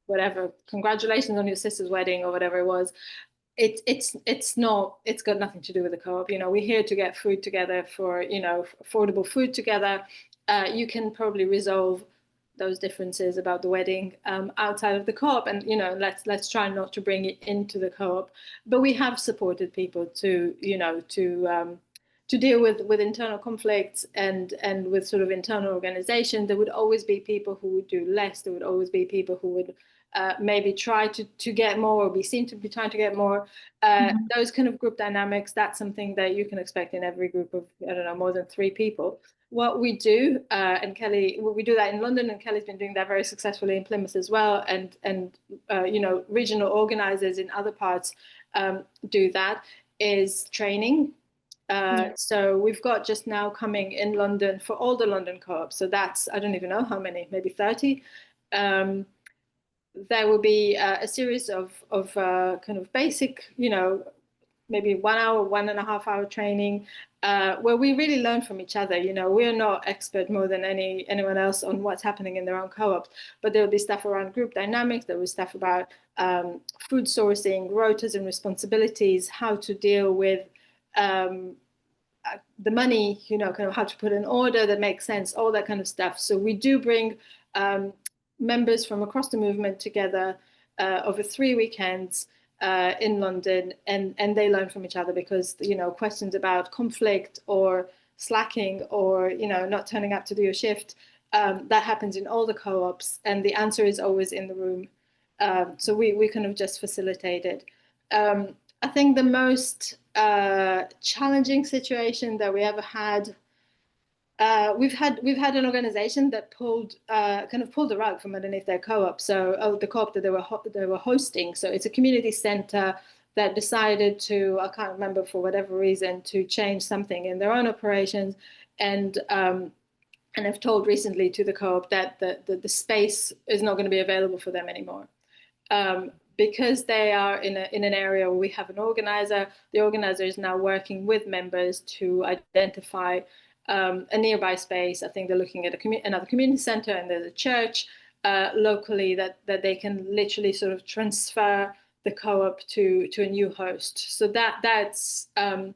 B: whatever, congratulations on your sister's wedding or whatever it was. It's got nothing to do with the co-op. We're here to get food together for affordable food together. You can probably resolve those differences about the wedding outside of the co-op, and let's try not to bring it into the co-op. But we have supported people to deal with internal conflicts and with sort of internal organization. There would always be people who would do less. There would always be people who would maybe try to get more, or be seen to be trying to get more. Those kind of group dynamics, that's something that you can expect in every group of, I don't know, more than 3 people. What we do, and Kelly, we do that in London, and Kelly's been doing that very successfully in Plymouth as well, and regional organisers in other parts do that, is training. So we've got just now coming in London for all the London co-ops. So that's, I don't even know how many, maybe 30. There will be a series of kind of basic, maybe 1 hour, 1.5 hour training, where we really learn from each other. We're not expert more than anyone else on what's happening in their own co-ops, but there'll be stuff around group dynamics. There will be stuff about food sourcing, rotas and responsibilities, how to deal with the money, kind of how to put an order that makes sense, all that kind of stuff. So we do bring members from across the movement together over 3 weekends in London, and they learn from each other, because questions about conflict or slacking or not turning up to do your shift, that happens in all the co-ops, and the answer is always in the room. So we kind of just facilitate it. I think the most challenging situation that we ever had, we've had an organization that pulled the rug from underneath their co-op. So the co-op that they were hosting. So it's a community center that decided to, I can't remember for whatever reason, to change something in their own operations, and have told recently to the co-op that the space is not going to be available for them anymore. Because they are in an area where we have an organizer. The organizer is now working with members to identify a nearby space. I think they're looking at another community center, and there's a church locally that they can literally sort of transfer the co-op to a new host. So that's a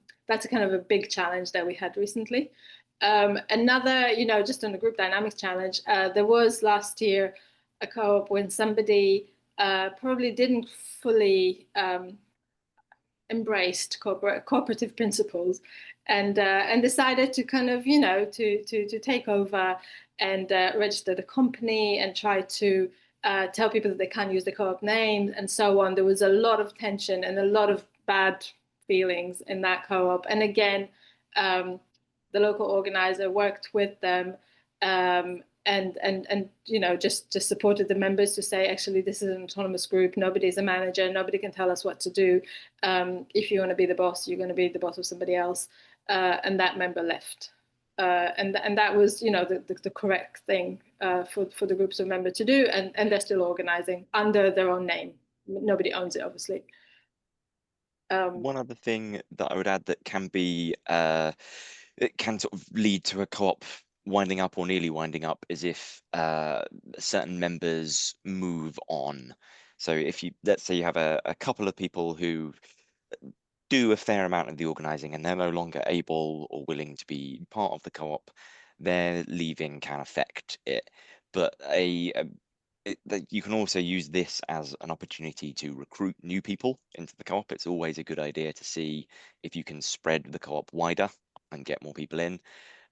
B: kind of a big challenge that we had recently. Another, just on the group dynamics challenge, there was last year a co-op when somebody probably didn't fully embraced cooperative principles, and decided to kind of to take over and register the company and try to tell people that they can't use the co-op name and so on. There was a lot of tension and a lot of bad feelings in that co-op, and again the local organizer worked with them and just supported the members to say, actually, this is an autonomous group. Nobody's a manager. Nobody can tell us what to do. If you want to be the boss, you're going to be the boss of somebody else. And that member left. And that was, the correct thing for the groups of members to do. And they're still organizing under their own name. Nobody owns it, obviously.
A: One other thing that I would add that can be it can sort of lead to a co-op winding up or nearly winding up is if certain members move on. So if let's say you have a couple of people who do a fair amount of the organizing and they're no longer able or willing to be part of the co-op, their leaving can affect it. But you can also use this as an opportunity to recruit new people into the co-op. It's always a good idea to see if you can spread the co-op wider and get more people in.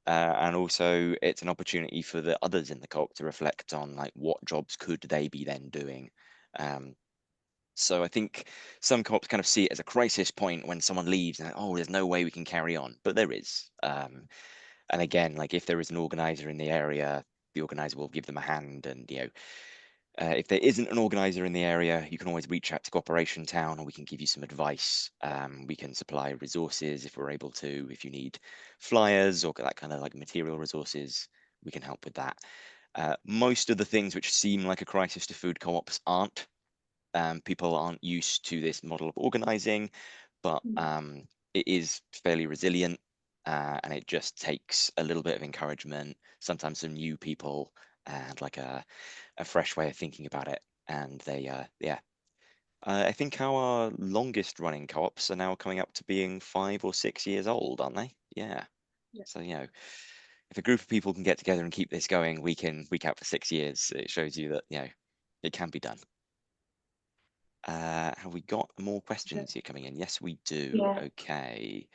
A: And also it's an opportunity for the others in the co-op to reflect on like what jobs could they be then doing. So I think some co-ops kind of see it as a crisis point when someone leaves and oh, there's no way we can carry on, but there is. And again, like if there is an organizer in the area, the organizer will give them a hand. And if there isn't an organizer in the area, you can always reach out to Cooperation Town and we can give you some advice. We can supply resources if we're able to. If you need flyers or that kind of like material resources, we can help with that. Most of the things which seem like a crisis to food co-ops aren't. People aren't used to this model of organizing, but it is fairly resilient, and it just takes a little bit of encouragement, sometimes some new people, and like a fresh way of thinking about it. And they, I think our longest running co-ops are now coming up to being 5 or 6 years old, aren't they? Yeah. So, if a group of people can get together and keep this going week in, week out for 6 years, it shows you that, it can be done. Have we got more questions here coming in? Yes, we do.
B: Yeah.
A: Okay.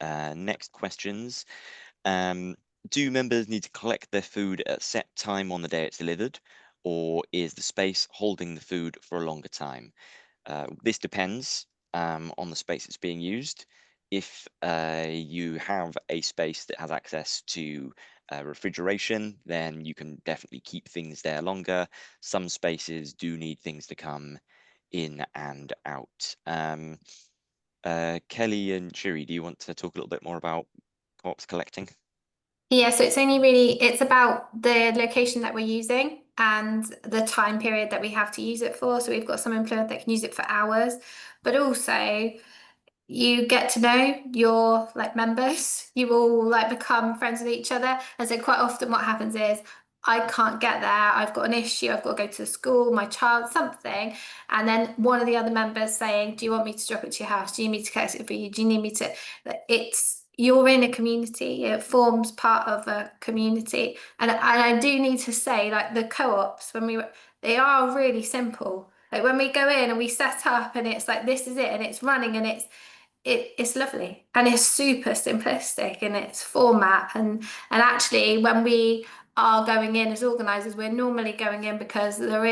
A: Next questions. Do members need to collect their food at a set time on the day it's delivered, or is the space holding the food for a longer time? This depends on the space that's being used. If you have a space that has access to refrigeration, then you can definitely keep things there longer. Some spaces do need things to come in and out. Kelly and Shiri, do you want to talk a little bit more about co-ops collecting?
C: Yeah, so it's about the location that we're using and the time period that we have to use it for. So we've got some employers that can use it for hours, but also you get to know your members. You all become friends with each other. And so quite often what happens is I can't get there. I've got an issue. I've got to go to the school, my child, something. And then one of the other members saying, do you want me to drop it to your house? Do you need me to collect it for you? Do you need me to? You're in a community. It forms part of a community. And I do need to say, the co-ops, they are really simple. Like when we go in and we set up and it's this is it and it's running and it's lovely and it's super simplistic in its format, and actually when we are going in as organisers, we're normally going in because there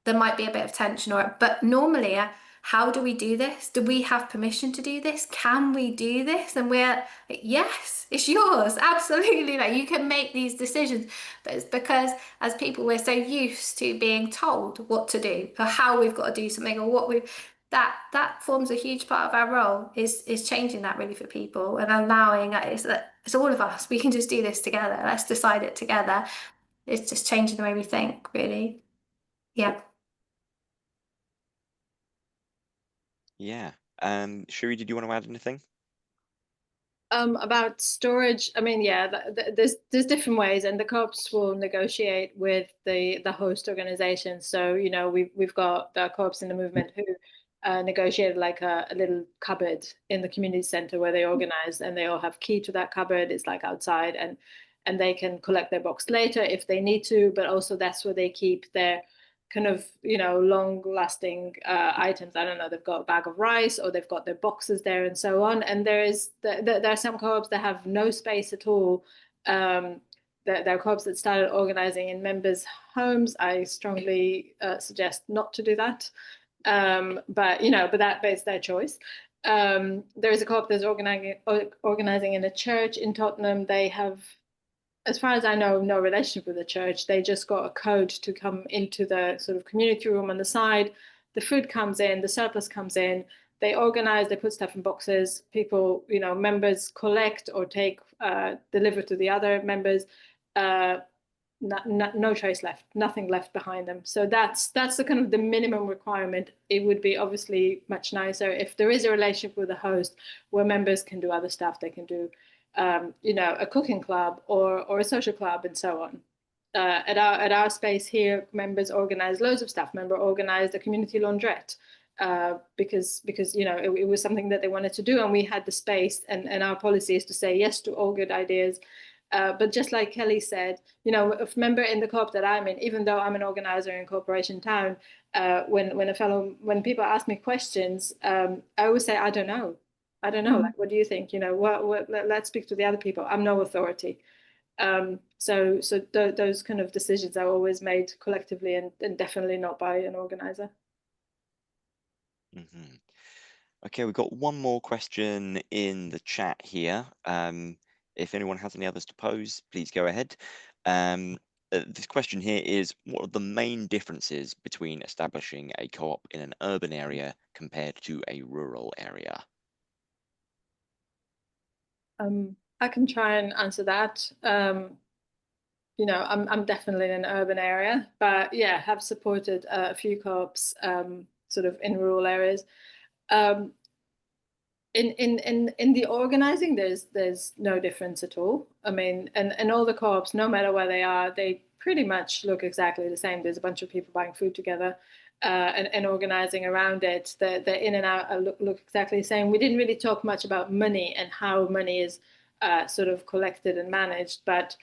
C: might be a bit of tension, but normally how do we do this? Do we have permission to do this? Can we do this? And we're yes, it's yours, absolutely. You can make these decisions, but it's because as people we're so used to being told what to do or how we've got to do something or what we've that forms a huge part of our role is changing that really for people and allowing that it's all of us. We can just do this together. Let's decide it together. It's just changing the way we think, really. Yeah.
A: Yeah. Shiri, did you want to add anything?
B: About storage, I mean, there's different ways, and the co-ops will negotiate with the host organization. So we've got the co-ops in the movement who negotiated a little cupboard in the community center where they organize, and they all have key to that cupboard. It's outside, and they can collect their box later if they need to. But also that's where they keep their kind of long lasting items. I don't know, they've got a bag of rice or they've got their boxes there and so on. And there are some co-ops that have no space at all. There are co-ops that started organizing in members' homes. I strongly suggest not to do that, but it's their choice. There is a co-op that's organizing in a church in Tottenham. They have, as far as I know, no relationship with the church. They just got a code to come into the sort of community room on the side. The food comes in, the surplus comes in. They organize, they put stuff in boxes. People, members collect or take, deliver to the other members. No trace left, nothing left behind them. So that's the kind of the minimum requirement. It would be obviously much nicer if there is a relationship with the host where members can do other stuff. They can do a cooking club or a social club and so on. At our space here, members organize loads of stuff. Member organized a community laundrette because it was something that they wanted to do, and we had the space. And our policy is to say yes to all good ideas. But just like Kelly said, a member in the co-op that I'm in, even though I'm an organizer in Cooperation Town, when people ask me questions, I always say I don't know. I don't know. What do you think? Let's speak to the other people. I'm no authority. So those kind of decisions are always made collectively and definitely not by an organizer.
A: Mm-hmm. Okay, we've got one more question in the chat here. If anyone has any others to pose, please go ahead. This question here is, what are the main differences between establishing a co-op in an urban area compared to a rural area?
B: I can try and answer that. You know, I'm definitely in an urban area, but yeah, have supported a few co-ops sort of in rural areas. Um, in the organizing, there's no difference at all. I mean, and all the co-ops, no matter where they are, they pretty much look exactly the same. There's a bunch of people buying food together and organizing around it. They're in and out look exactly the same. We didn't really talk much about money and how money is sort of collected and managed, but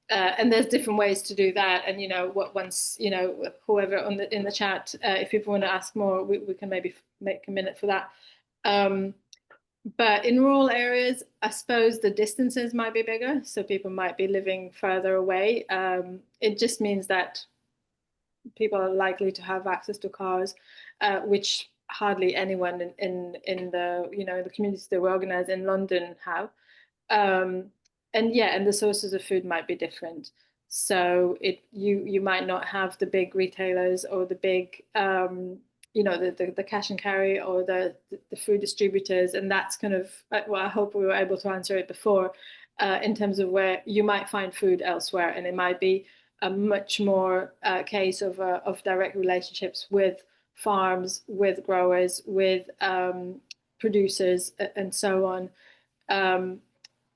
B: and there's different ways to do that. And you know, what once you know, whoever on in the chat, if people want to ask more, we can maybe make a minute for that. But in rural areas, I suppose the distances might be bigger, so people might be living further away. It just means that people are likely to have access to cars, which hardly anyone in the in the communities that we organise in London have. Um, and yeah, and the sources of food might be different. So you might not have the big retailers or the big the cash and carry or the food distributors, and that's kind of well, I hope we were able to answer it before in terms of where you might find food elsewhere, and it might be a much more case of direct relationships with farms, with growers, with producers, and so on.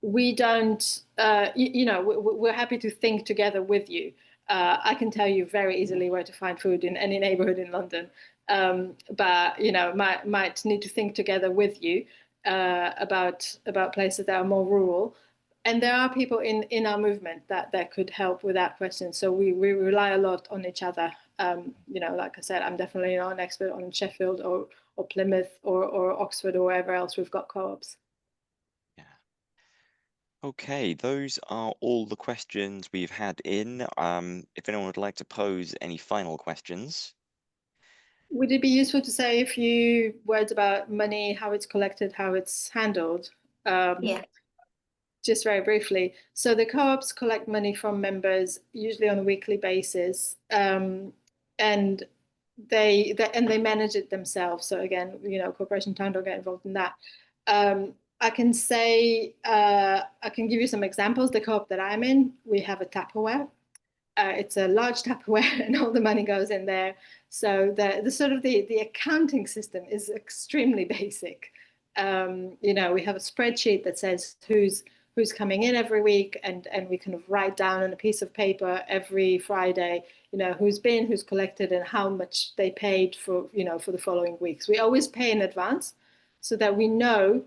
B: We don't, we're happy to think together with you. I can tell you very easily where to find food in any neighborhood in London, but might need to think together with you about places that are more rural. And there are people in our movement that could help with that question. So we rely a lot on each other. Like I said, I'm definitely not an expert on Sheffield or Plymouth or Oxford or wherever else we've got co-ops.
A: Yeah. Okay, those are all the questions we've had in. If anyone would like to pose any final questions.
B: Would it be useful to say a few words about money, how it's collected, how it's handled?
C: Yeah.
B: Just very briefly. So the co-ops collect money from members, usually on a weekly basis, and they manage it themselves. So again, Corporation Town don't get involved in that. I can say I can give you some examples. The co-op that I'm in, we have a Tupperware. It's a large Tupperware, and all the money goes in there. So the sort of the accounting system is extremely basic. We have a spreadsheet that says who's coming in every week, and we kind of write down on a piece of paper every Friday, who's been, who's collected, and how much they paid for the following weeks. We always pay in advance so that we know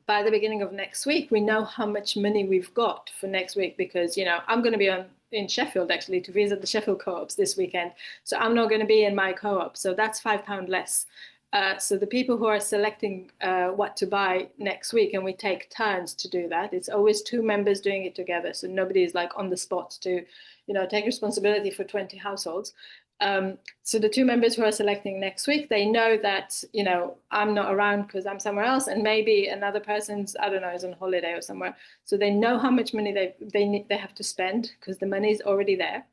B: by the beginning of next week, we know how much money we've got for next week, because I'm going to be in Sheffield actually to visit the Sheffield co-ops this weekend, so I'm not going to be in my co-op, so that's £5 less. So the people who are selecting what to buy next week, and we take turns to do that. It's always two members doing it together, so nobody is like on the spot to take responsibility for 20 households. So the two members who are selecting next week, they know that, I'm not around because I'm somewhere else, and maybe another person's, I don't know, is on holiday or somewhere. So they know how much money they have to spend because the money is already there.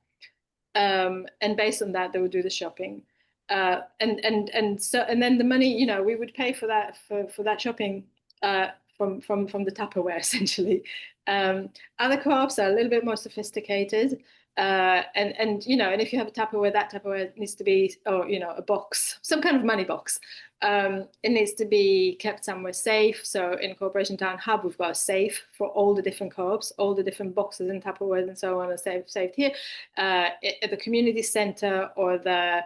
B: And based on that, they will do the shopping. And then the money, we would pay for that for that shopping from the Tupperware essentially. Other co-ops are a little bit more sophisticated. And if you have a Tupperware, that Tupperware needs to be, or a box, some kind of money box. It needs to be kept somewhere safe. So in Corporation Town Hub, we've got a safe for all the different co-ops, all the different boxes and Tupperware and so on are saved here. At the community centre or the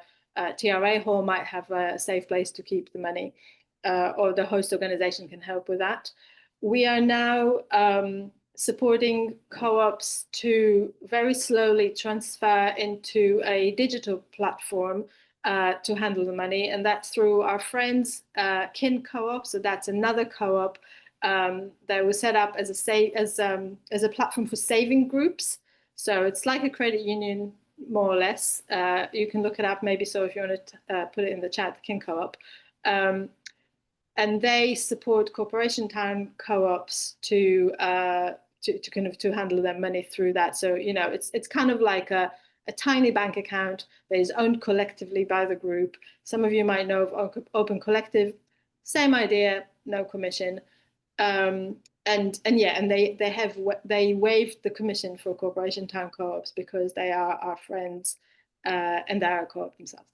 B: TRA hall might have a safe place to keep the money, or the host organisation can help with that. We are now supporting co-ops to very slowly transfer into a digital platform to handle the money, and that's through our friends Kin Co-op. So that's another co-op that was set up as a platform for saving groups. So it's like a credit union, more or less. You can look it up maybe. So if you want to put it in the chat, Kin Co-op. and they support corporation town co-ops to handle their money through that. So it's kind of like a tiny bank account that is owned collectively by the group. Some of you might know of Open Collective. Same idea, no commission. And they waived the commission for corporation town co-ops because they are our friends, and they are a co-op themselves.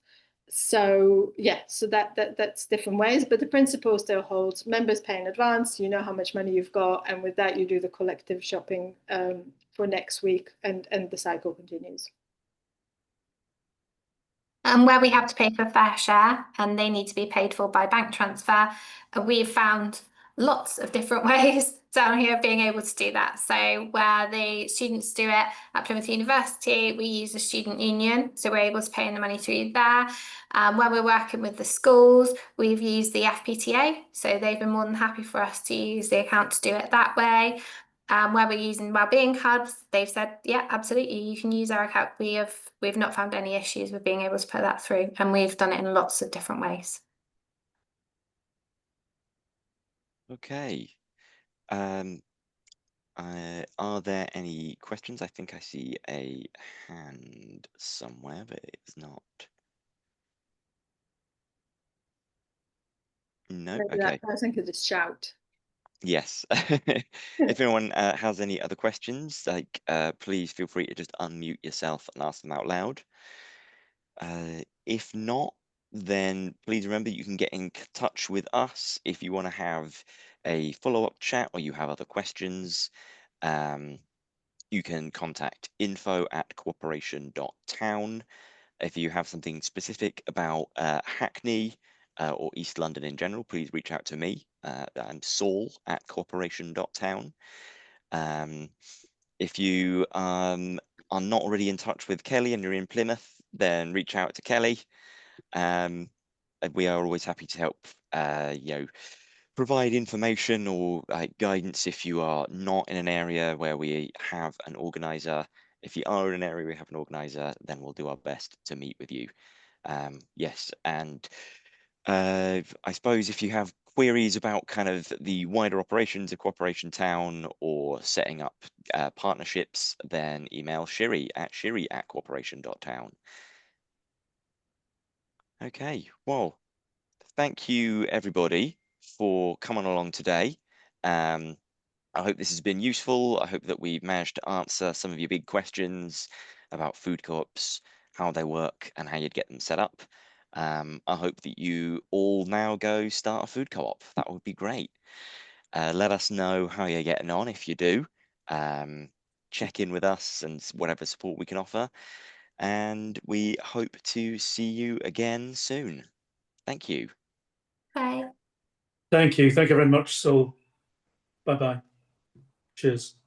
B: So that's different ways, but the principle still holds. Members pay in advance, you know how much money you've got, and with that you do the collective shopping for next week, and the cycle continues.
C: And where we have to pay for fair share and they need to be paid for by bank transfer, we've found lots of different ways down here of being able to do that. So where the students do it at Plymouth University, we use a student union, so we're able to pay in the money through there. Where we're working with the schools, we've used the FPTA, so they've been more than happy for us to use the account to do it that way. Where we're using wellbeing hubs, they've said, yeah, absolutely, you can use our account. We've not found any issues with being able to put that through, and we've done it in lots of different ways.
A: Okay. Are there any questions? I think I see a hand somewhere, but it's not. No.
B: Maybe
A: Okay.
B: that person could just shout.
A: Yes. If anyone has any other questions, like please feel free to just unmute yourself and ask them out loud. If not, then please remember you can get in touch with us if you want to have a follow-up chat or you have other questions. You can contact info@cooperation.town. If you have something specific about Hackney or East London in general, please reach out to me. I'm Saul@cooperation.town. If you are not already in touch with Kelly and you're in Plymouth, then reach out to Kelly. We are always happy to help, provide information or guidance if you are not in an area where we have an organizer. If you are in an area we have an organizer, then we'll do our best to meet with you. Yes, and I suppose if you have queries about kind of the wider operations of Cooperation Town or setting up partnerships, then email shiri@cooperation.town. Okay, well, thank you everybody for coming along today. I hope this has been useful. I hope that we've managed to answer some of your big questions about food co-ops, how they work and how you'd get them set up. I hope that you all now go start a food co-op. That would be great. Let us know how you're getting on if you do. Check in with us and whatever support we can offer. And we hope to see you again soon. Thank you.
C: Bye.
E: Thank you. Thank you very much, Saul. Bye-bye. Cheers.